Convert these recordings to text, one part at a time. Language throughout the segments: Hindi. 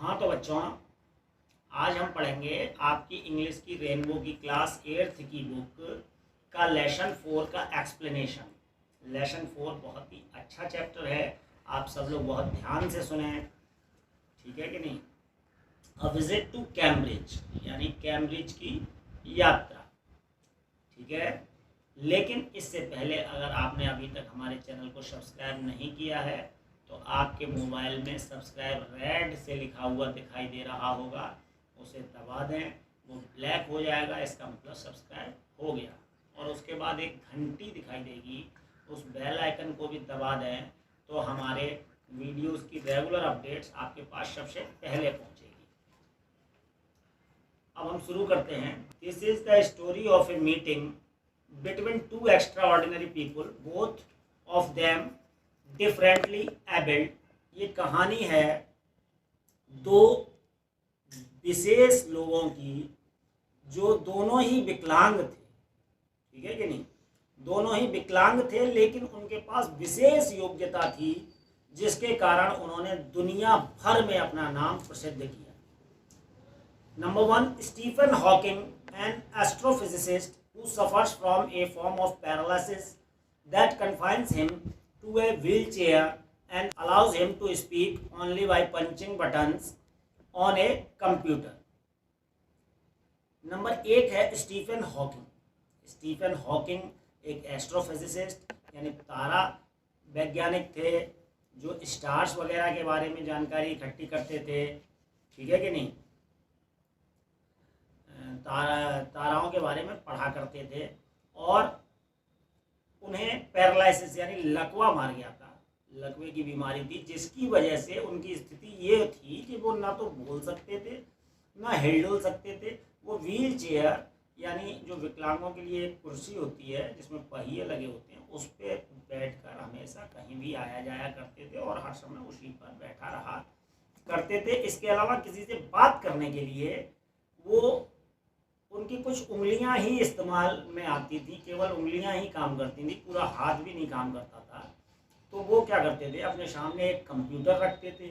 हाँ तो बच्चों, आज हम पढ़ेंगे आपकी इंग्लिश की रेनबो की क्लास 8th की बुक का लेसन 4 का एक्सप्लेनेशन। लेसन 4 बहुत ही अच्छा चैप्टर है, आप सब लोग बहुत ध्यान से सुने, ठीक है कि नहीं। अ विजिट टू कैम्ब्रिज, यानी कैम्ब्रिज की यात्रा, ठीक है। लेकिन इससे पहले अगर आपने अभी तक हमारे चैनल को सब्सक्राइब नहीं किया है तो आपके मोबाइल में सब्सक्राइब रेड से लिखा हुआ दिखाई दे रहा होगा, उसे दबा दें, वो ब्लैक हो जाएगा, इसका मतलब सब्सक्राइब हो गया। और उसके बाद एक घंटी दिखाई देगी, उस बेल आइकन को भी दबा दें तो हमारे वीडियोस की रेगुलर अपडेट्स आपके पास सबसे पहले पहुंचेगी। अब हम शुरू करते हैं। This is the story of a meeting between two extraordinary people, both of them differently abled। ये कहानी है दो विशेष लोगों की जो दोनों ही विकलांग थे, ठीक है कि नहीं। दोनों ही विकलांग थे लेकिन उनके पास विशेष योग्यता थी जिसके कारण उन्होंने दुनिया भर में अपना नाम प्रसिद्ध किया। Number 1, Stephen Hawking, an astrophysicist who suffers from a form of paralysis that confines him to a wheelchair and allows him to speak only by punching buttons on a computer। Number 1 है स्टीफन हॉकिंग। स्टीफन हॉकिंग एक एस्ट्रोफिजिसिस्ट यानी तारा वैज्ञानिक थे जो स्टार्स वगैरह के बारे में जानकारी इकट्ठी करते थे, ठीक है कि नहीं। ताराओं के बारे में पढ़ा करते थे और उन्हें पैरालिसिस यानी लकवा मार गया था, लकवे की बीमारी थी जिसकी वजह से उनकी स्थिति ये थी कि वो ना तो बोल सकते थे ना हिल सकते थे। वो व्हील चेयर यानी जो विकलांगों के लिए एक कुर्सी होती है जिसमें पहिए लगे होते हैं, उस पर बैठकर हमेशा कहीं भी आया जाया करते थे और हर समय उसी पर बैठा रहा करते थे। इसके अलावा किसी से बात करने के लिए वो उनकी कुछ उंगलियां ही इस्तेमाल में आती थी, केवल उंगलियां ही काम करती थी, पूरा हाथ भी नहीं काम करता था। तो वो क्या करते थे, अपने सामने एक कंप्यूटर रखते थे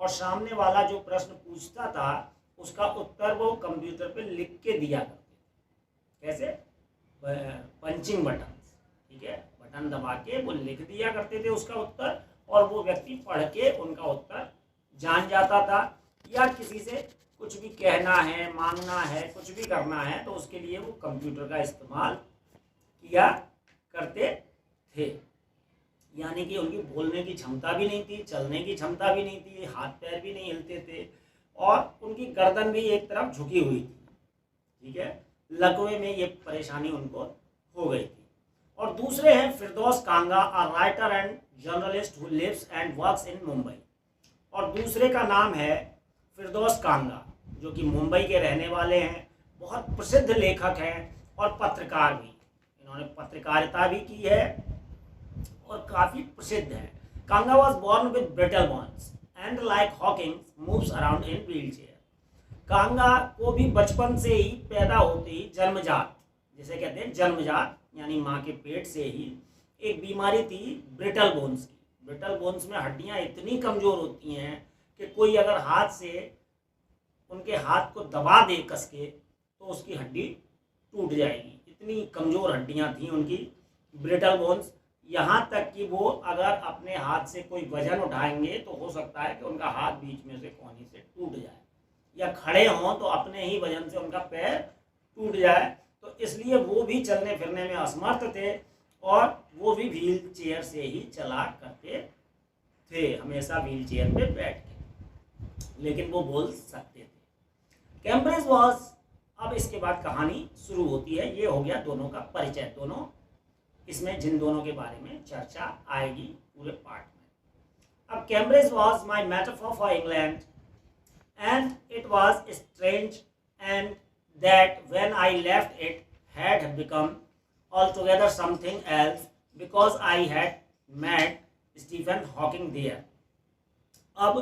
और सामने वाला जो प्रश्न पूछता था उसका उत्तर वो कंप्यूटर पे लिख के दिया करते थे। कैसे? पंचिंग बटन, ठीक है, बटन दबा के वो लिख दिया करते थे उसका उत्तर और वो व्यक्ति पढ़ के उनका उत्तर जान जाता था। या किसी से कुछ भी कहना है, मांगना है, कुछ भी करना है तो उसके लिए वो कंप्यूटर का इस्तेमाल किया करते थे। यानी कि उनकी बोलने की क्षमता भी नहीं थी, चलने की क्षमता भी नहीं थी, हाथ पैर भी नहीं हिलते थे और उनकी गर्दन भी एक तरफ झुकी हुई थी, ठीक है। लकवे में ये परेशानी उनको हो गई थी। और दूसरे हैं Firdaus Kanga, a writer and journalist who lives and works in Mumbai. और दूसरे का नाम है फिरदौस कांगा जो कि मुंबई के रहने वाले हैं, बहुत प्रसिद्ध लेखक हैं और पत्रकार भी। इन्होंने पत्रकारिता भी की है और काफ़ी प्रसिद्ध है। Kanga was born with brittle bones and like Hawking moves around in wheelchair. Kanga को भी बचपन से ही पैदा होते ही जन्मजात, जिसे कहते हैं जन्मजात यानी माँ के पेट से ही एक बीमारी थी ब्रिटल बोन्स की। ब्रिटल बोन्स में हड्डियाँ इतनी कमज़ोर होती हैं कि कोई अगर हाथ से उनके हाथ को दबा दे कस के तो उसकी हड्डी टूट जाएगी, इतनी कमज़ोर हड्डियां थी उनकी, ब्रिटल बोन्स। यहाँ तक कि वो अगर अपने हाथ से कोई वजन उठाएंगे तो हो सकता है कि उनका हाथ बीच में से कोनी से टूट जाए, या खड़े हों तो अपने ही वजन से उनका पैर टूट जाए। तो इसलिए वो भी चलने फिरने में असमर्थ थे और वो भी व्हील चेयर से ही चला करते थे, हमेशा व्हील चेयर पे बैठ के, लेकिन वो बोल सकते थे। कैम्ब्रिज वॉज, अब इसके बाद कहानी शुरू होती है। ये हो गया दोनों का परिचय, दोनों इसमें जिन दोनों के बारे में चर्चा आएगी पूरे पार्ट में। अब Cambridge was my metaphor for England and it was strange and that when I left it had become altogether something else because I had met Stephen Hawking there। अब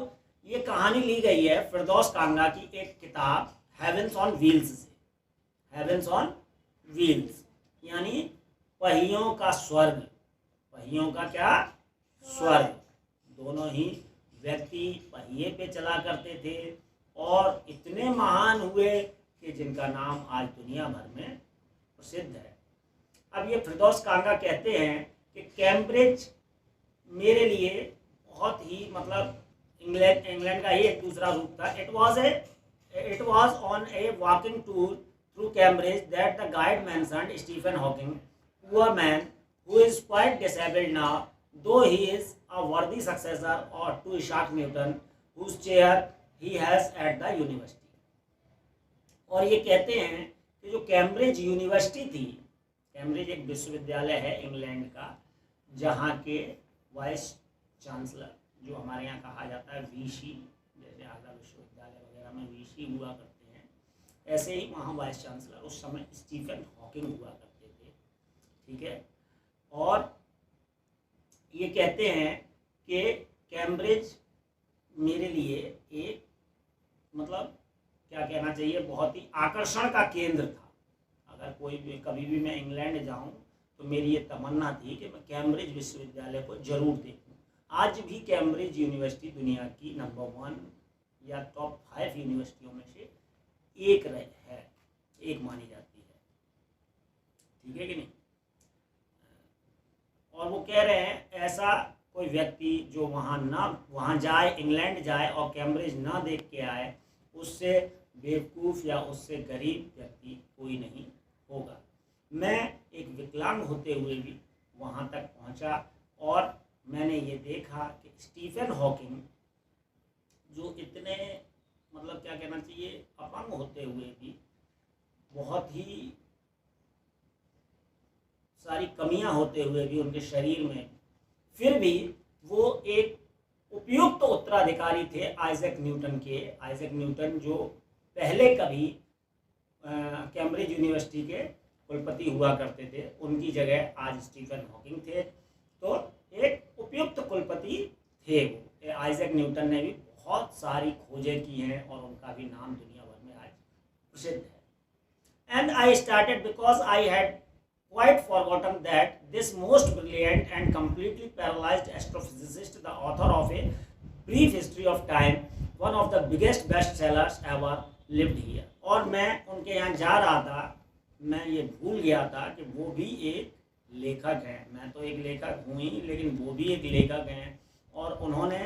ये कहानी ली गई है फिरदौस कांगा की एक किताब हेवेंस ऑन व्हील्स से। हेवेंस ऑन व्हील्स यानी पहियों का स्वर्ग, पहियों का क्या स्वर्ग। दोनों ही व्यक्ति पहिए पे चला करते थे और इतने महान हुए कि जिनका नाम आज दुनिया भर में प्रसिद्ध है। अब ये फिरदौस कांगा कहते हैं कि कैम्ब्रिज मेरे लिए बहुत ही मतलब इंग्लैंड का ही एक दूसरा रूप था। It was on a walking tour through Cambridge that the guide mentioned Stephen Hawking, poor man who is quite disabled now, though he is a worthy successor और to Isaac Newton whose chair he has at the university. और ये कहते हैं कि जो कैम्ब्रिज यूनिवर्सिटी थी, कैम्ब्रिज एक विश्वविद्यालय है इंग्लैंड का, जहाँ के वाइस चांसलर जो हमारे यहाँ कहा जाता है वीसी, जैसे आगरा विश्वविद्यालय वगैरह में वीसी हुआ करते हैं, ऐसे ही वहाँ वाइस चांसलर उस समय स्टीफन हॉकिंग हुआ करते थे। ठीक है, और ये कहते हैं कि कैम्ब्रिज मेरे लिए एक मतलब क्या कहना चाहिए, बहुत ही आकर्षण का केंद्र था। अगर कोई भी कभी भी मैं इंग्लैंड जाऊं तो मेरी ये तमन्ना थी कि मैं कैम्ब्रिज विश्वविद्यालय को जरूर देखूं। आज भी कैम्ब्रिज यूनिवर्सिटी दुनिया की नंबर 1 या टॉप 5 यूनिवर्सिटियों में से एक मानी जाती है। ठीक है कि नहीं? और वो कह रहे हैं ऐसा कोई व्यक्ति जो वहाँ जाए, इंग्लैंड जाए और कैम्ब्रिज ना देख के आए, उससे बेवकूफ़ या उससे गरीब व्यक्ति कोई नहीं होगा। मैं एक विकलांग होते हुए भी वहाँ तक पहुँचा और मैंने ये देखा कि स्टीफन हॉकिंग जो इतने मतलब क्या कहना चाहिए अपंग होते हुए भी बहुत ही सारी कमियां होते हुए भी उनके शरीर में, फिर भी वो एक उपयुक्त उत्तराधिकारी थे आइजैक न्यूटन के। आइजैक न्यूटन जो पहले कभी कैम्ब्रिज यूनिवर्सिटी के कुलपति हुआ करते थे, उनकी जगह आज स्टीफन हॉकिंग थे। तो एक उपयुक्त कुलपति थे वो। आइजैक न्यूटन ने भी बहुत सारी खोजें की हैं और उनका भी नाम दुनिया भर में आज प्रसिद्ध है। And I started because I had quite forgotten that this most brilliant and completely paralyzed astrophysicist, the author of A Brief History of Time, one of the biggest bestsellers ever, lived here। और मैं उनके यहाँ जा रहा था, मैं ये भूल गया था कि वो भी एक लेखक हैं। मैं तो एक लेखक हूँ ही, लेकिन वो भी एक लेखक हैं और उन्होंने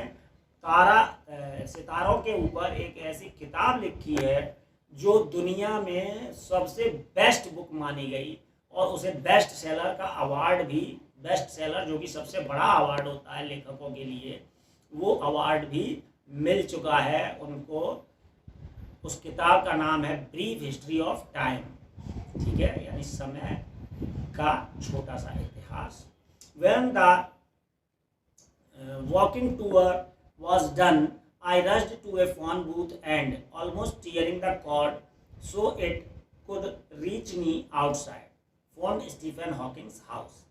सितारों के ऊपर एक ऐसी किताब लिखी है जो दुनिया में सबसे बेस्ट बुक मानी गई और उसे बेस्ट सेलर का अवार्ड भी, बेस्ट सेलर जो कि सबसे बड़ा अवार्ड होता है लेखकों के लिए, वो अवार्ड भी मिल चुका है उनको। उस किताब का नाम है ब्रीफ हिस्ट्री ऑफ टाइम। ठीक है, यानी समय का छोटा सा इतिहास। When the walking tour was done I rushed to a phone booth and almost tearing the cord so it could reach me outside phone Stephen Hawking's house.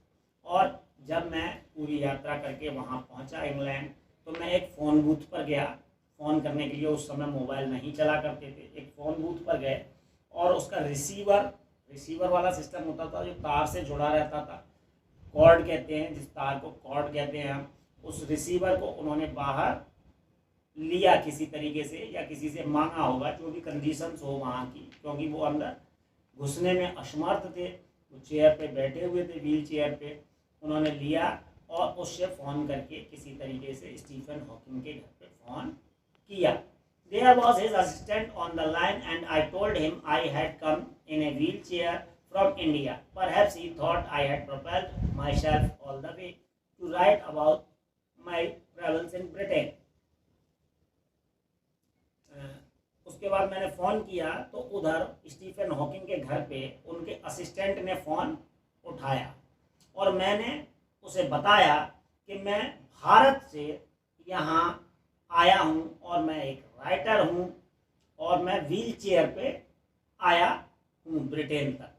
और जब मैं पूरी यात्रा करके वहाँ पहुँचा इंग्लैंड, तो मैं एक फ़ोन बूथ पर गया फ़ोन करने के लिए। उस समय मोबाइल नहीं चला करते थे। एक फ़ोन बूथ पर गए और उसका रिसीवर वाला सिस्टम होता था जो तार से जुड़ा रहता था, कॉर्ड कहते हैं, जिस तार को कॉर्ड कहते हैं हम। उस रिसीवर को उन्होंने बाहर लिया किसी तरीके से, या किसी से मांगा होगा, जो भी कंडीशंस हो वहाँ की, क्योंकि वो अंदर घुसने में असमर्थ थे। वो चेयर पे बैठे हुए थे, व्हील चेयर पे। उन्होंने लिया और उससे फ़ोन करके किसी तरीके से स्टीफन हॉकिंग के घर पे फ़ोन किया। There was his assistant on the line and I told him I had come in a wheelchair from India. Perhaps he thought I had propelled myself all the way to write about my travels in Britain. उसके बाद मैंने फ़ोन किया तो उधर स्टीफन हॉकिंग के घर पे उनके असिस्टेंट ने फ़ोन उठाया और मैंने उसे बताया कि मैं भारत से यहाँ आया हूँ और मैं एक राइटर हूँ और मैं व्हील चेयर पे आया हूँ ब्रिटेन तक।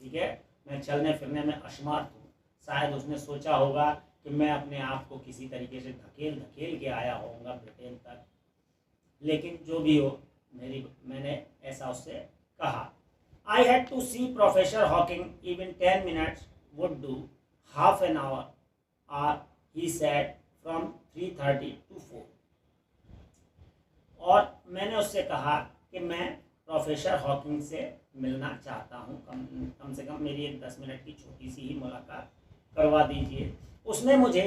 ठीक है, मैं चलने फिरने में असमर्थ हूँ। शायद उसने सोचा होगा कि मैं अपने आप को किसी तरीके से धकेल के आया होऊंगा ब्रिटेन तक, लेकिन जो भी हो मैंने ऐसा उससे कहा। I had to see professor Hawking, even 10 minutes would do, half an hour or he said from 3:30 to 4। और मैंने उससे कहा कि मैं प्रोफेसर हॉकिंग से मिलना चाहता हूँ, कम से कम मेरी एक 10 मिनट की छोटी सी ही मुलाकात करवा दीजिए। उसने मुझे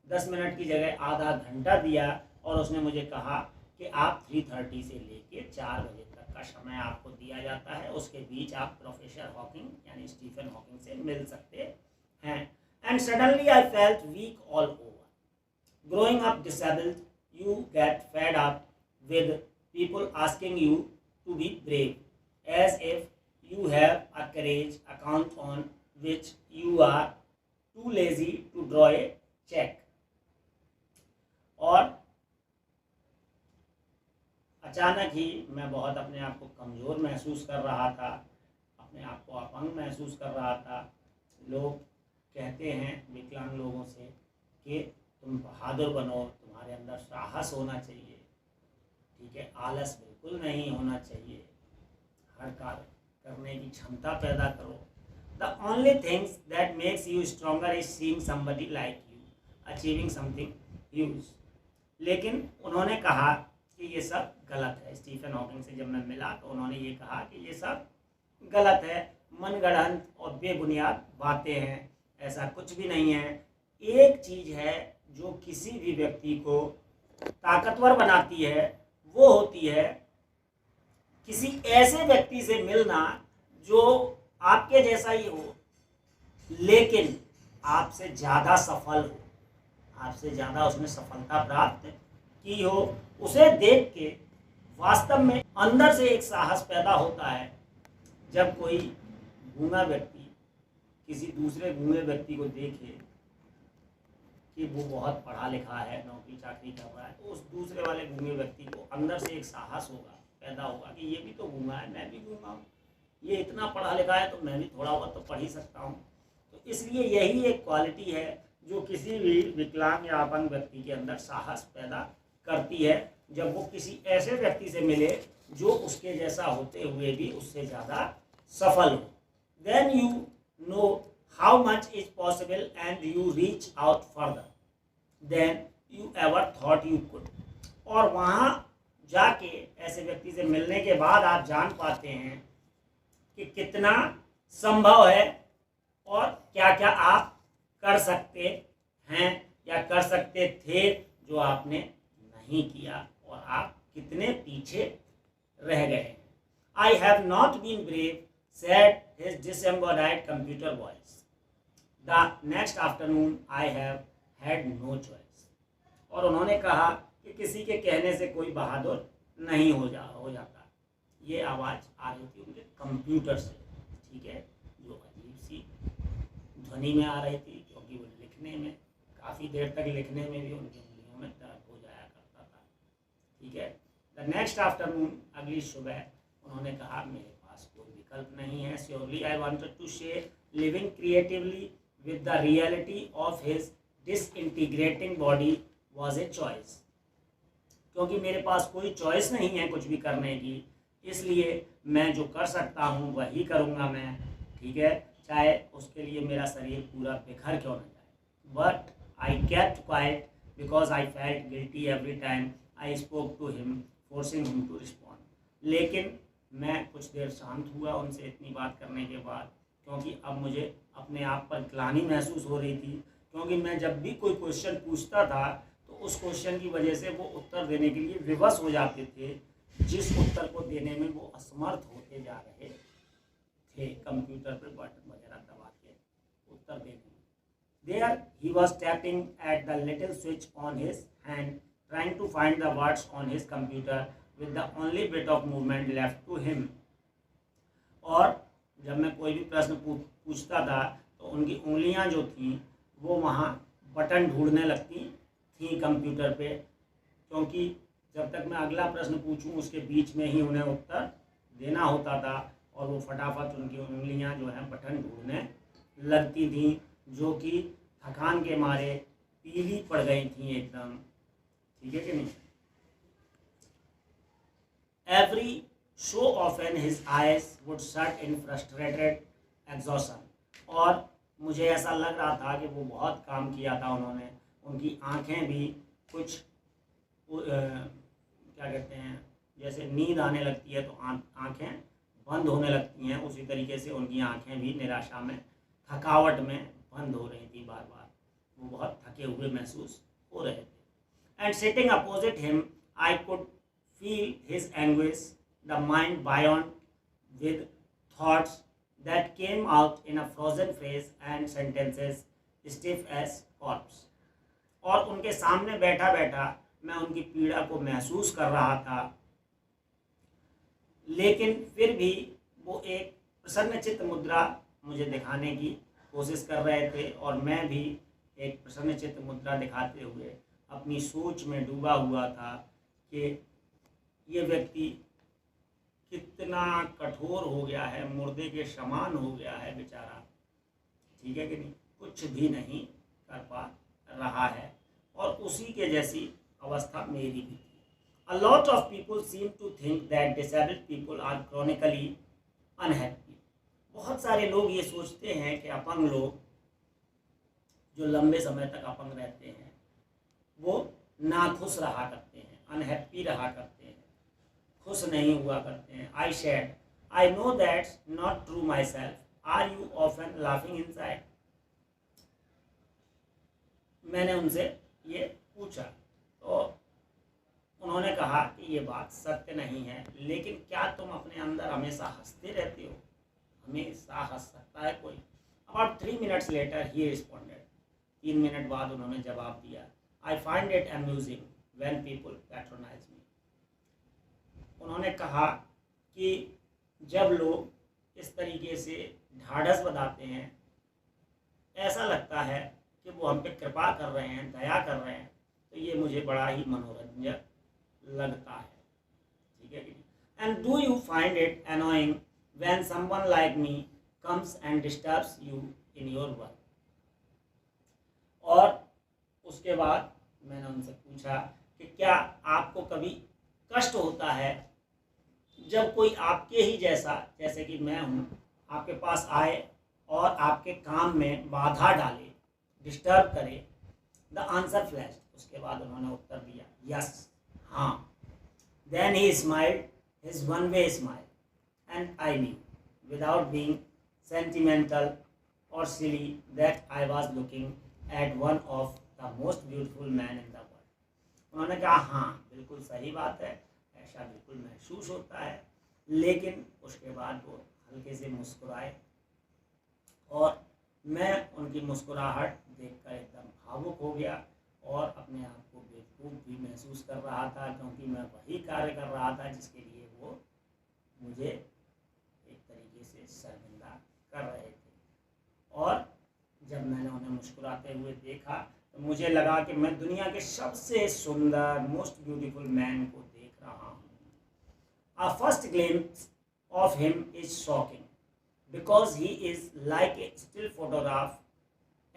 10 मिनट की जगह आधा घंटा दिया और उसने मुझे कहा कि आप 3:30 से लेके 4 बजे तक का समय आपको दिया जाता है, उसके बीच आप प्रोफेसर हॉकिंग यानी स्टीफन हॉकिंग से मिल सकते हैं। And suddenly I felt weak all over. Growing up disabled, you get fed up with people asking you to be brave, as if you have a courage account on which you are too lazy to draw a check. और अचानक ही मैं बहुत अपने आप को कमज़ोर महसूस कर रहा था, अपने आप को अपंग महसूस कर रहा था। लोग कहते हैं विकलांग लोगों से कि तुम बहादुर बनो, तुम्हारे अंदर साहस होना चाहिए, ठीक है, आलस बिल्कुल नहीं होना चाहिए, हर कार्य करने की क्षमता पैदा करो। The only things that makes you stronger is seeing somebody like you achieving something huge. लेकिन उन्होंने कहा कि ये सब गलत है। स्टीफन हॉकिंग से जब मैं मिला तो उन्होंने ये कहा कि ये सब गलत है, मनगढ़ंत और बेबुनियाद बातें हैं, ऐसा कुछ भी नहीं है। एक चीज़ है जो किसी भी व्यक्ति को ताकतवर बनाती है, वो होती है किसी ऐसे व्यक्ति से मिलना जो आपके जैसा ही हो लेकिन आपसे ज़्यादा सफल हो, आपसे ज़्यादा उसने सफलता प्राप्त की हो। उसे देख के वास्तव में अंदर से एक साहस पैदा होता है। जब कोई गूंगा व्यक्ति किसी दूसरे गूंगे व्यक्ति को देखे कि वो बहुत पढ़ा लिखा है, नौकरी चाकरी कर रहा है, तो उस दूसरे वाले गूंगे व्यक्ति को अंदर से एक साहस होगा, पैदा होगा कि ये भी तो गूंगा है, मैं भी गूंगा हूँ, ये इतना पढ़ा लिखा है तो मैं भी थोड़ा बहुत तो पढ़ ही सकता हूँ। तो इसलिए यही एक क्वालिटी है जो किसी भी विकलांग या अपंग व्यक्ति के अंदर साहस पैदा करती है, जब वो किसी ऐसे व्यक्ति से मिले जो उसके जैसा होते हुए भी उससे ज़्यादा सफल हो। Then you know how much is possible and you reach out further than you ever thought you could। और वहाँ जाके ऐसे व्यक्ति से मिलने के बाद आप जान पाते हैं कि कितना संभव है और क्या क्या आप कर सकते हैं या कर सकते थे जो आपने नहीं किया, और आप कितने पीछे रह गए। I have not been brave, said his disembodied computer voice. The next afternoon I have had no choice। और उन्होंने कहा कि किसी के कहने से कोई बहादुर नहीं हो जाता। ये आवाज़ आ रही थी उनके कंप्यूटर से, ठीक है, जो अजीब सी ध्वनि में आ रही थी, क्योंकि वो लिखने में काफ़ी देर तक लिखने में भी उनकी उंगलियों में दर्द हो जाया करता था, ठीक है। द नेक्स्ट आफ्टरनून, अगली सुबह, उन्होंने कहा मेरे पास कोई विकल्प नहीं है। Surely I wanted to share living creatively with the reality of his disintegrating body was a choice। क्योंकि मेरे पास कोई चॉइस नहीं है कुछ भी करने की, इसलिए मैं जो कर सकता हूँ वही करूँगा मैं, ठीक है, चाहे उसके लिए मेरा शरीर पूरा बिखर क्यों न जाए। But I kept quiet because I felt guilty every time I spoke to him, forcing him to respond। लेकिन मैं कुछ देर शांत हुआ उनसे इतनी बात करने के बाद, क्योंकि अब मुझे अपने आप पर ग्लानि महसूस हो रही थी, क्योंकि मैं जब भी कोई क्वेश्चन पूछता था तो उस क्वेश्चन की वजह से वो उत्तर देने के लिए विवश हो जाते थे, जिस उत्तर को देने में वो असमर्थ होते जा रहे थे कंप्यूटर पर बटन वगैरह दबा के उत्तर देने में। There he was tapping at the little switch on his hand, trying to find the words on his computer with the only bit of movement left to him. और जब मैं कोई भी प्रश्न पूछता था तो उनकी उंगलियां जो थीं वो वहाँ बटन ढूंढने लगती थी कंप्यूटर पे, क्योंकि जब तक मैं अगला प्रश्न पूछूं उसके बीच में ही उन्हें उत्तर देना होता था, और वो फटाफट उनकी उंगलियां जो हैं बटन ढूंढने लगती थीं, जो कि थकान के मारे पीली पड़ गई थी एकदम, ठीक है कि नहीं। Every so often his eyes would shut in frustrated exhaustion। और मुझे ऐसा लग रहा था कि वो बहुत काम किया था उन्होंने, उनकी आंखें भी कुछ क्या कहते हैं जैसे नींद आने लगती है तो आँखें बंद होने लगती हैं, उसी तरीके से उनकी आँखें भी निराशा में, थकावट में बंद हो रही थी बार बार। वो बहुत थके हुए महसूस हो रहे थे। And sitting opposite him I could feel his anguish, the mind beyond with thoughts that came out in a frozen phrase and sentences stiff as corpse। और उनके सामने बैठा बैठा मैं उनकी पीड़ा को महसूस कर रहा था, लेकिन फिर भी वो एक प्रसन्नचित्त मुद्रा मुझे दिखाने की कोशिश कर रहे थे, और मैं भी एक प्रसन्नचित्त मुद्रा दिखाते हुए अपनी सोच में डूबा हुआ था कि ये व्यक्ति कितना कठोर हो गया है, मुर्दे के समान हो गया है बेचारा, ठीक है कि नहीं, कुछ भी नहीं कर पा रहा है, और उसी के जैसी अवस्था मेरी भी थी। A lot of people seem to think that disabled people are chronically unhappy। बहुत सारे लोग ये सोचते हैं कि अपंग लोग जो लंबे समय तक अपंग रहते हैं वो नाखुश रहा करते हैं, अनहैप्पी रहा करते हैं, खुश नहीं हुआ करते हैं। I said I know that's not true myself, are you often laughing inside. मैंने उनसे ये पूछा तो उन्होंने कहा कि ये बात सत्य नहीं है, लेकिन क्या तुम अपने अंदर हमेशा हंसते रहते हो? हमेशा हंस सकता है कोई? About 3 minutes later he responded. 3 minute बाद उन्होंने जवाब दिया, I find it amusing when people patronise me. उन्होंने कहा कि जब लोग इस तरीके से ढाढ़स बंधाते हैं, ऐसा लगता है कि वो हम पे कृपा कर रहे हैं, दया कर रहे हैं, तो ये मुझे बड़ा ही मनोरंजक लगता है, ठीक है कि? And do you find it annoying when someone like me comes and disturbs you in your work. और उसके बाद मैंने उनसे पूछा कि क्या आपको कभी कष्ट होता है जब कोई आपके ही जैसा, जैसे कि मैं हूँ, आपके पास आए और आपके काम में बाधा डाले, डिस्टर्ब करे? The answer flashed. उसके बाद उन्होंने उत्तर दिया, यस, हाँ। Then he smiled his one way smile and I knew without being sentimental और silly that I was looking at one of the most beautiful man in the world. उन्होंने कहा, हाँ बिल्कुल सही बात है, ऐसा बिल्कुल महसूस होता है। लेकिन उसके बाद वो हल्के से मुस्कुराए और मैं उनकी मुस्कुराहट देखकर एकदम भावुक हो गया और अपने आप को बेवकूफ़ भी महसूस कर रहा था, क्योंकि मैं वही कार्य कर रहा था जिसके लिए वो मुझे एक तरीके से शर्मिंदा कर रहे थे। और जब मैंने उन्हें मुस्कुराते हुए देखा तो मुझे लगा कि मैं दुनिया के सबसे सुंदर, मोस्ट ब्यूटीफुल मैन को देख रहा हूँ। A first glimpse of him is shocking because he is like a still photograph,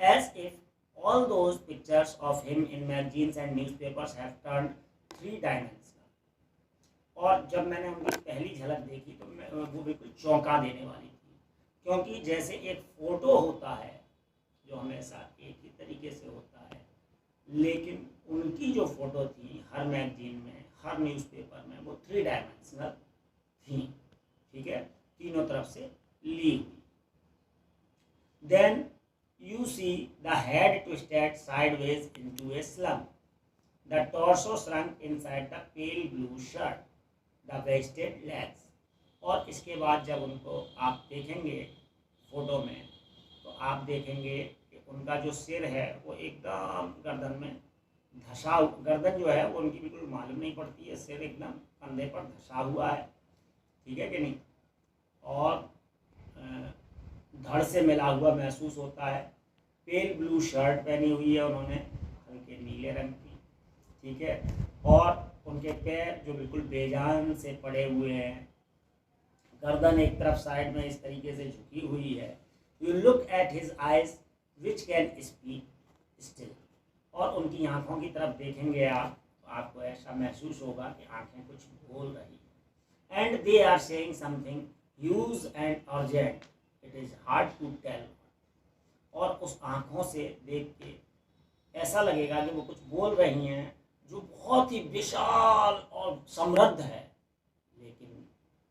as if all those pictures of him in magazines and newspapers have turned 3-dimensional। और जब मैंने उनकी पहली झलक देखी तो वो बिल्कुल चौंका देने वाली थी, क्योंकि जैसे एक फ़ोटो होता है जो हमेशा एक ही तरीके से होता है, लेकिन उनकी जो फ़ोटो थी हर मैगजीन में, हर न्यूज़पेपर में, वो 3-dimensional थी, ठीक है, तीनों तरफ से ली हुई। Then you see the head twisted sideways into a slump, the torso shrunk inside the pale blue shirt, the wasted legs। और इसके बाद जब उनको आप देखेंगे फोटो में तो आप देखेंगे कि उनका जो सिर है वो एकदम गर्दन में धंसा, गर्दन जो है वो उनकी बिल्कुल मालूम नहीं पड़ती है, सिर एकदम कंधे पर धंसा हुआ है, ठीक है कि नहीं, और धड़ से मिला हुआ महसूस होता है। पेल ब्लू शर्ट पहनी हुई है उन्होंने, हल्के नीले रंग की, ठीक है, और उनके पैर जो बिल्कुल बेजान से पड़े हुए हैं, गर्दन एक तरफ साइड में इस तरीके से झुकी हुई है। You look at his eyes which can speak still. और उनकी आँखों की तरफ देखेंगे आप तो आपको ऐसा महसूस होगा कि आँखें कुछ बोल रही हैं। And they are saying something huge and urgent, it is hard to tell. और उस आँखों से देख के ऐसा लगेगा कि वो कुछ बोल रही हैं जो बहुत ही विशाल और समृद्ध है,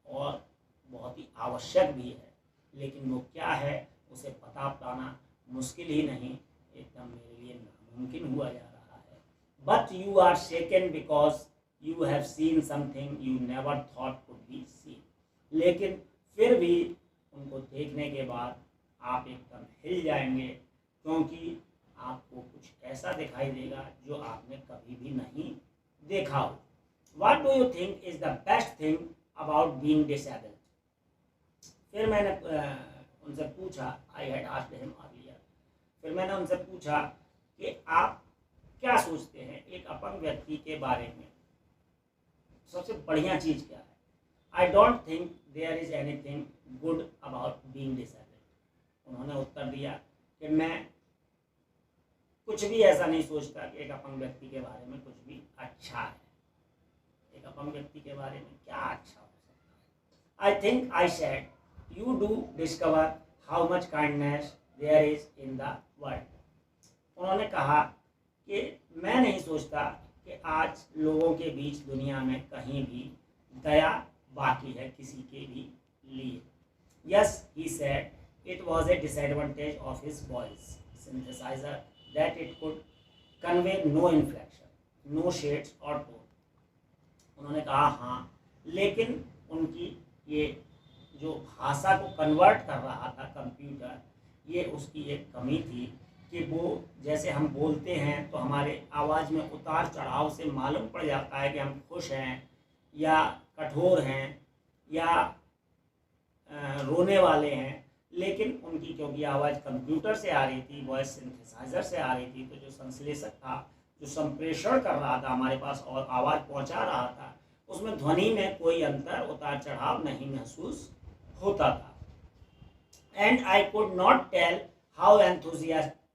और बहुत ही आवश्यक भी है, लेकिन वो क्या है उसे पता पाना मुश्किल ही नहीं, एकदम मेरे लिए नामुमकिन हुआ जा रहा है। But you are shaken because you have seen something you never thought could be seen. लेकिन फिर भी उनको देखने के बाद आप एकदम हिल जाएंगे, क्योंकि आपको कुछ ऐसा दिखाई देगा जो आपने कभी भी नहीं देखा हो। What do you think is the best thing about being disabled? फिर मैंने उनसे पूछा, I had asked him earlier, फिर मैंने उनसे पूछा कि आप क्या सोचते हैं एक अपंग व्यक्ति के बारे में, सबसे बढ़िया चीज़ क्या है? I don't think there is anything good about being disabled. उन्होंने उत्तर दिया कि मैं कुछ भी ऐसा नहीं सोचता कि एक अपंग व्यक्ति के बारे में कुछ भी अच्छा है। एक अपंग व्यक्ति के बारे में क्या अच्छा हो सकता है? I think I said you do discover how much kindness there is in the world. उन्होंने कहा कि मैं नहीं सोचता कि आज लोगों के बीच दुनिया में कहीं भी दया बाकी है किसी के भी लिए। Yes, he said it was a disadvantage of his voice synthesiser that it could convey no inflection, no shades or tone. उन्होंने कहा हाँ, लेकिन उनकी ये जो भाषा को कन्वर्ट कर रहा था कंप्यूटर, ये उसकी एक कमी थी कि वो जैसे हम बोलते हैं तो हमारे आवाज़ में उतार चढ़ाव से मालूम पड़ जाता है कि हम खुश हैं या कठोर हैं या रोने वाले हैं। लेकिन उनकी क्योंकि आवाज़ कंप्यूटर से आ रही थी, वॉइस सिंथेसाइजर से आ रही थी, तो जो संश्लेषक था, जो संप्रेषण कर रहा था हमारे पास और आवाज़ पहुंचा रहा था, उसमें ध्वनि में कोई अंतर उतार चढ़ाव नहीं महसूस होता था। And I could not tell how enthusiastically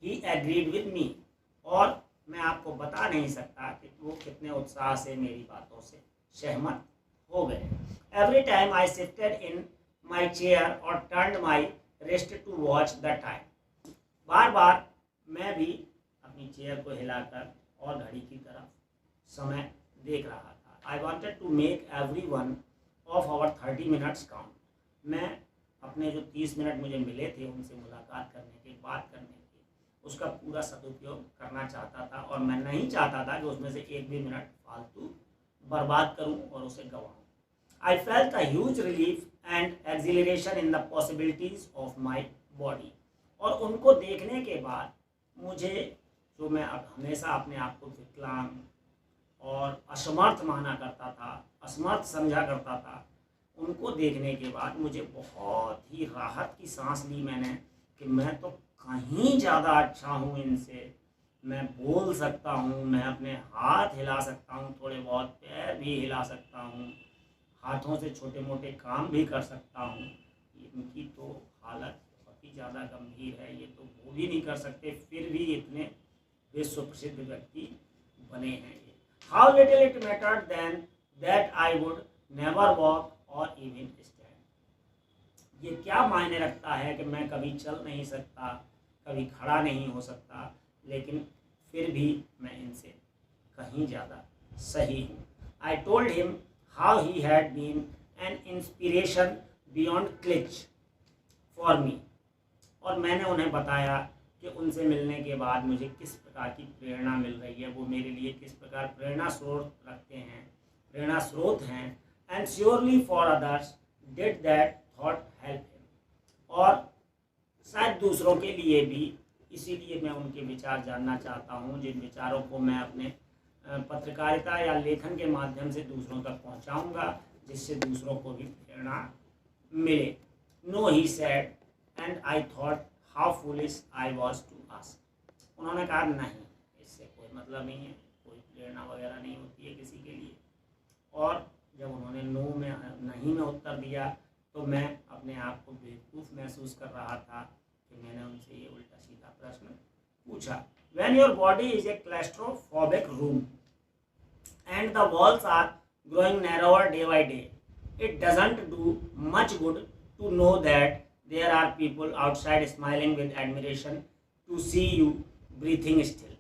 he agreed with me. और मैं आपको बता नहीं सकता कि वो कितने उत्साह से मेरी बातों से सहमत हो गए। Every time I shifted in my chair or turned my wrist to watch the time. बार बार मैं भी अपनी चेयर को हिलाकर और घड़ी की तरफ समय देख रहा था। I wanted to make every one of our 30 minutes count. मैं अपने जो 30 मिनट मुझे मिले थे उनसे मुलाकात करने के, बात करने के, उसका पूरा सदुपयोग करना चाहता था और मैं नहीं चाहता था कि उसमें से एक भी मिनट फालतू बर्बाद करूं और उसे गंवाऊं। I felt a huge relief and exhilaration in the possibilities of my body. और उनको देखने के बाद मुझे, जो मैं अब हमेशा अपने आप को विकलांग और असमर्थ माना करता था, असमर्थ समझा करता था, उनको देखने के बाद मुझे बहुत ही राहत की सांस ली मैंने कि मैं तो कहीं ज़्यादा अच्छा हूँ इनसे। मैं बोल सकता हूँ, मैं अपने हाथ हिला सकता हूँ, थोड़े बहुत पैर भी हिला सकता हूँ, हाथों से छोटे मोटे काम भी कर सकता हूँ। इनकी तो हालत बहुत ही ज़्यादा गंभीर है, ये तो वो भी नहीं कर सकते, फिर भी इतने विश्व प्रसिद्ध व्यक्ति बने हैं ये। How little it mattered then that I would never walk और इवन स्टैंड। ये क्या मायने रखता है कि मैं कभी चल नहीं सकता, कभी खड़ा नहीं हो सकता, लेकिन फिर भी मैं इनसे कहीं ज़्यादा सही हूँ। I told him how he had been an inspiration beyond glitch for me. और मैंने उन्हें बताया कि उनसे मिलने के बाद मुझे किस प्रकार की प्रेरणा मिल रही है, वो मेरे लिए किस प्रकार प्रेरणा स्रोत रखते हैं, प्रेरणा स्रोत हैं। And surely for others did that thought help him. और शायद दूसरों के लिए भी, इसीलिए मैं उनके विचार जानना चाहता हूँ, जिन विचारों को मैं अपने पत्रकारिता या लेखन के माध्यम से दूसरों तक पहुंचाऊंगा, जिससे दूसरों को भी प्रेरणा मिले। No, he said, and I thought how foolish I was to ask. उन्होंने कहा नहीं, इससे कोई मतलब नहीं है, कोई प्रेरणा वगैरह नहीं होती है किसी के लिए। और जब उन्होंने नो में, नहीं में उत्तर दिया, तो मैं अपने आप को बेवकूफ़ महसूस कर रहा था कि मैंने उनसे ये उल्टा सीधा प्रश्न पूछा। When your body is a claustrophobic room and the walls are growing narrower day by day, it doesn't do much good to know that there are people outside smiling with admiration to see you breathing still.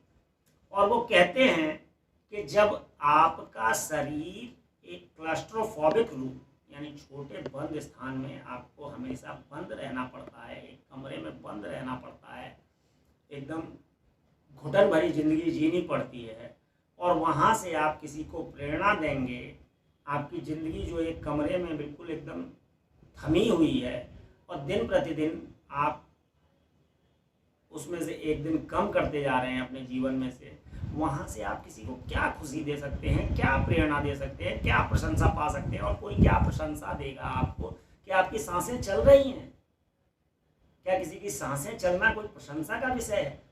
और वो कहते हैं कि जब आपका शरीर एक क्लस्ट्रोफोबिक रूम यानी छोटे बंद स्थान में आपको हमेशा बंद रहना पड़ता है, एक कमरे में बंद रहना पड़ता है, एकदम घुटन भरी जिंदगी जीनी पड़ती है, और वहाँ से आप किसी को प्रेरणा देंगे, आपकी ज़िंदगी जो एक कमरे में बिल्कुल एकदम थमी हुई है और दिन प्रतिदिन आप उसमें से एक दिन कम करते जा रहे हैं अपने जीवन में से, वहाँ से आप किसी को क्या खुशी दे सकते हैं, क्या प्रेरणा दे सकते हैं, क्या प्रशंसा पा सकते हैं, और कोई क्या प्रशंसा देगा आपको कि आपकी सांसें चल रही हैं? क्या किसी की सांसें चलना कोई प्रशंसा का विषय है?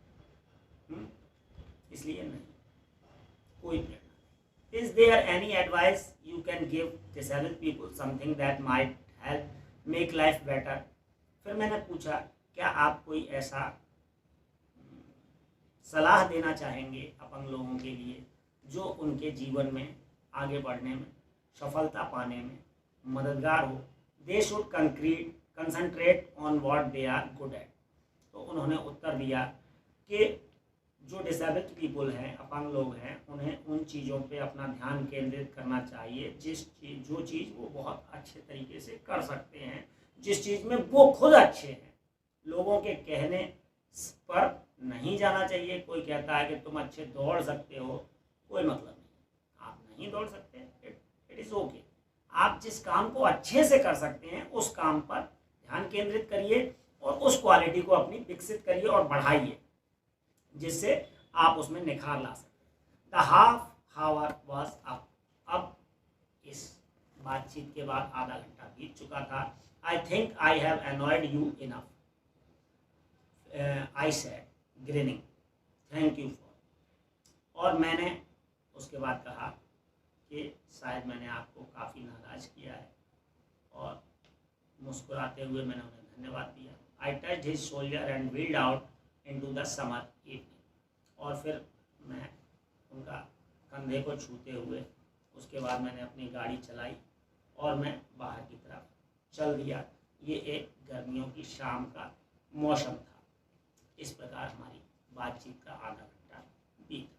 इसलिए नहीं, कोई प्रेरणा। Is there any advice you can give disabled people something that might help make life better? फिर मैंने पूछा, क्या आप कोई ऐसा सलाह देना चाहेंगे अपंग लोगों के लिए जो उनके जीवन में आगे बढ़ने में, सफलता पाने में मददगार हो? They should concentrate on what they are good at. तो उन्होंने उत्तर दिया कि जो डिसेबल्ड पीपल हैं, अपंग लोग हैं, उन्हें उन चीज़ों पे अपना ध्यान केंद्रित करना चाहिए जो चीज़ वो बहुत अच्छे तरीके से कर सकते हैं, जिस चीज़ में वो खुद अच्छे हैं। लोगों के कहने पर नहीं जाना चाहिए। कोई कहता है कि तुम अच्छे दौड़ सकते हो, कोई मतलब नहीं, आप नहीं दौड़ सकते, इट इज़ ओके। आप जिस काम को अच्छे से कर सकते हैं उस काम पर ध्यान केंद्रित करिए और उस क्वालिटी को अपनी विकसित करिए और बढ़ाइए, जिससे आप उसमें निखार ला सकें। The half hour was up. अब इस बातचीत के बाद आधा घंटा बीत चुका था। आई think I have annoyed you enough, I said grinning, thank you for. और मैंने उसके बाद कहा कि शायद मैंने आपको काफ़ी नाराज़ किया है, और मुस्कुराते हुए मैंने उन्हें धन्यवाद दिया। आई touched his shoulder and wheeled out into the summer evening. और फिर मैं उनका कंधे को छूते हुए उसके बाद मैंने अपनी गाड़ी चलाई और मैं बाहर की तरफ चल दिया। ये एक गर्मियों की शाम का मौसम था। इस प्रकार हमारी बातचीत का आधा घंटा बीता,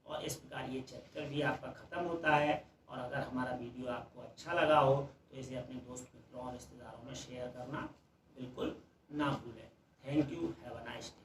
और इस प्रकार ये चैप्टर भी आपका ख़त्म होता है। और अगर हमारा वीडियो आपको अच्छा लगा हो तो इसे अपने दोस्त मित्रों और रिश्तेदारों में शेयर करना बिल्कुल ना भूलें। Thank you, have a nice day.